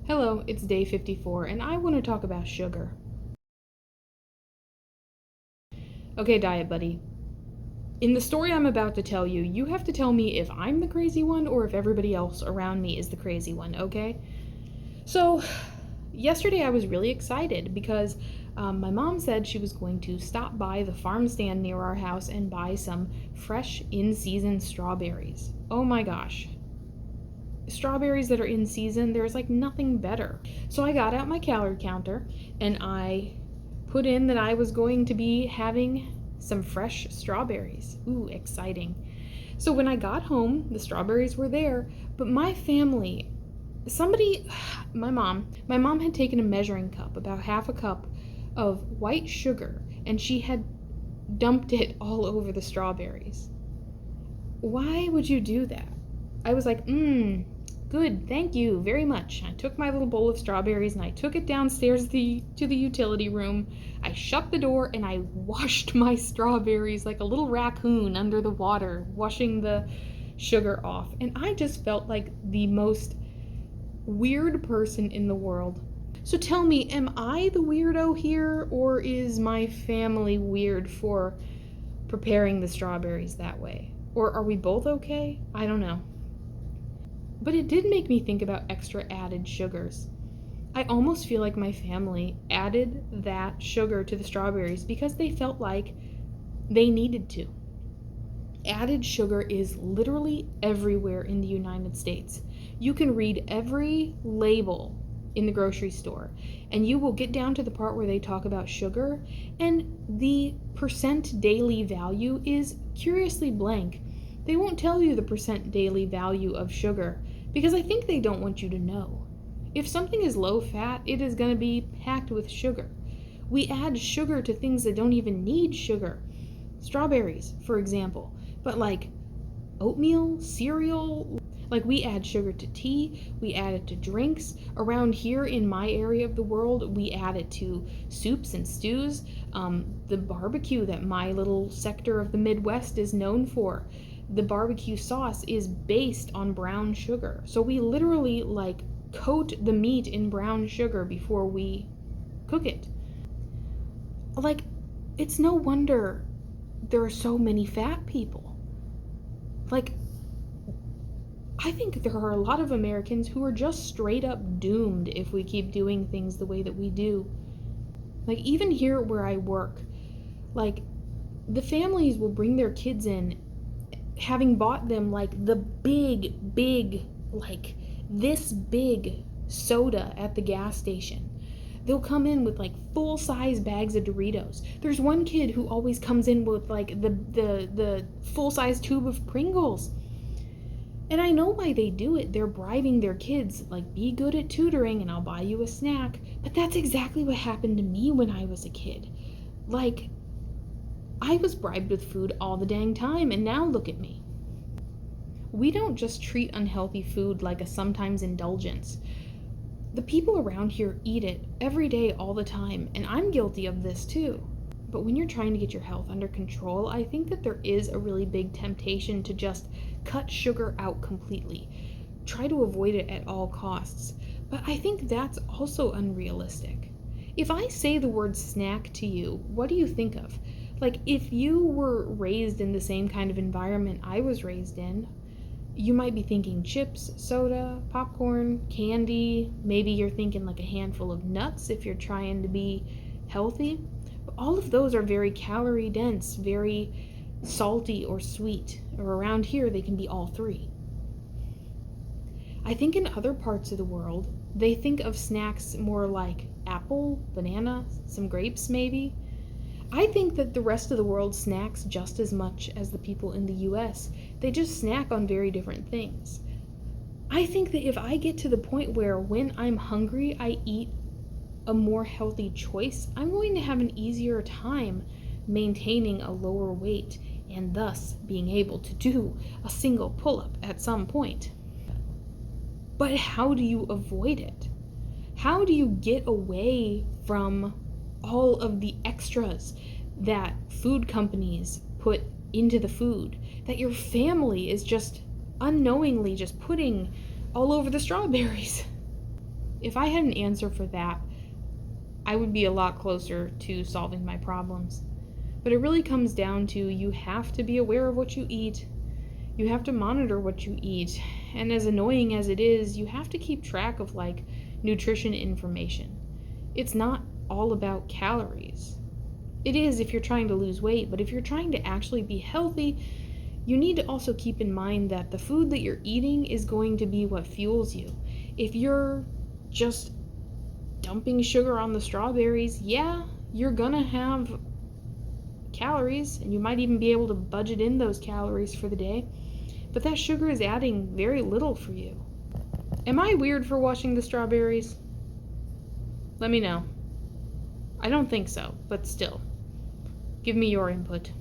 Hello, it's day 54, and I want to talk about sugar. Okay, Diet Buddy. In the story I'm about to tell you, you have to tell me if I'm the crazy one or if everybody else around me is the crazy one, okay? So, yesterday I was really excited because my mom said she was going to stop by the farm stand near our house and buy some fresh, in season strawberries. Oh my gosh. Strawberries that are in season, there's like nothing better. So I got out my calorie counter and I put in that I was going to be having some fresh strawberries. Ooh, exciting. So when I got home, the strawberries were there, but my family, my mom had taken a measuring cup, about half a cup of white sugar, and she had dumped it all over the strawberries. Why would you do that? I was like, good, thank you very much. I took my little bowl of strawberries and I took it downstairs to the utility room. I shut the door and I washed my strawberries like a little raccoon under the water, washing the sugar off. And I just felt like the most weird person in the world. So tell me, am I the weirdo here, or is my family weird for preparing the strawberries that way? Or are we both okay? I don't know. But it did make me think about extra added sugars. I almost feel like my family added that sugar to the strawberries because they felt like they needed to. Added sugar is literally everywhere in the United States. You can read every label in the grocery store and you will get down to the part where they talk about sugar, and the percent daily value is curiously blank. They won't tell you the percent daily value of sugar because I think they don't want you to know. If something is low fat, it is going to be packed with sugar. We add sugar to things that don't even need sugar. Strawberries, for example. But like oatmeal, cereal, like we add sugar to tea, we add it to drinks. Around here in my area of the world, we add it to soups and stews. The barbecue that my little sector of the Midwest is known for, the barbecue sauce is based on brown sugar. So we literally like coat the meat in brown sugar before we cook it. Like, it's no wonder there are so many fat people. Like, I think there are a lot of Americans who are just straight up doomed if we keep doing things the way that we do. Like, even here where I work, like, the families will bring their kids in having bought them like the big, like this big soda at the gas station. They'll come in with like full-size bags of Doritos. There's one kid who always comes in with like the full-size tube of Pringles. And I know why they do it. They're bribing their kids, like, be good at tutoring and I'll buy you a snack. But that's exactly what happened to me when I was a kid. Like, I was bribed with food all the dang time, and now look at me. We don't just treat unhealthy food like a sometimes indulgence. The people around here eat it every day, all the time, and I'm guilty of this too. But when you're trying to get your health under control, I think that there is a really big temptation to just cut sugar out completely. Try to avoid it at all costs. But I think that's also unrealistic. If I say the word snack to you, what do you think of? Like, if you were raised in the same kind of environment I was raised in, you might be thinking chips, soda, popcorn, candy. Maybe you're thinking like a handful of nuts if you're trying to be healthy. But all of those are very calorie dense, very salty or sweet. Or around here, they can be all three. I think in other parts of the world, they think of snacks more like apple, banana, some grapes maybe. I think that the rest of the world snacks just as much as the people in the US. They just snack on very different things. I think that if I get to the point where when I'm hungry, I eat a more healthy choice, I'm going to have an easier time maintaining a lower weight and thus being able to do a single pull-up at some point. But how do you avoid it? How do you get away from all of the extras that food companies put into the food, that your family is just unknowingly just putting all over the strawberries? If I had an answer for that, I would be a lot closer to solving my problems. But it really comes down to you have to be aware of what you eat. You have to monitor what you eat. And as annoying as it is, you have to keep track of nutrition information. It's not all about calories. It is if you're trying to lose weight, but if you're trying to actually be healthy, you need to also keep in mind that the food that you're eating is going to be what fuels you. If you're just dumping sugar on the strawberries, yeah, you're gonna have calories, and you might even be able to budget in those calories for the day, but that sugar is adding very little for you. Am I weird for washing the strawberries? Let me know. I don't think so, but still, give me your input.